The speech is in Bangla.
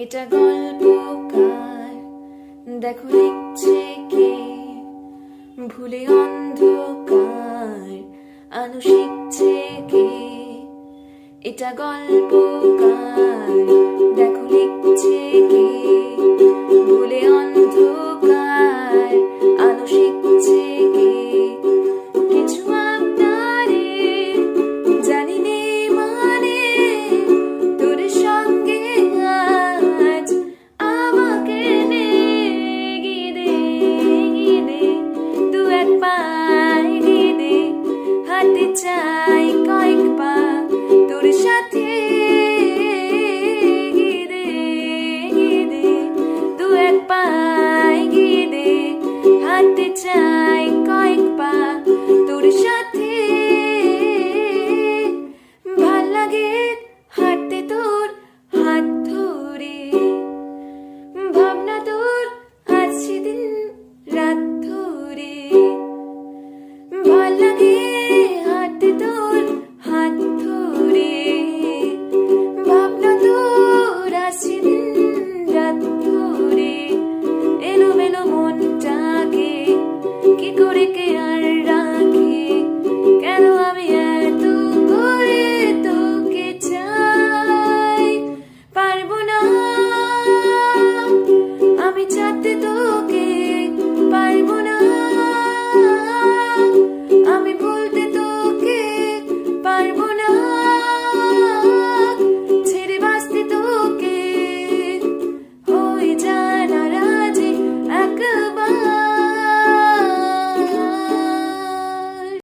এটা গল্পকার, দেখো লিখছে কে, ভুলে অন্ধকার আলো শিখছে কে। এটা গল্পকার, দেখো লিখছে কে, ভুলে অন্ধকার আলো শিখছে কে। কিছু আপনারে জানি নে মানে তোর সঙ্গে আজ আমাকে নে গিয়ে দে দু এক পায়ে গিয়ে দে, হাঁটতে চাই কয়েক পা তোর সাথে। গিয়ে দে দু এক পায়ে গিয়ে দে, হাঁটতে চাই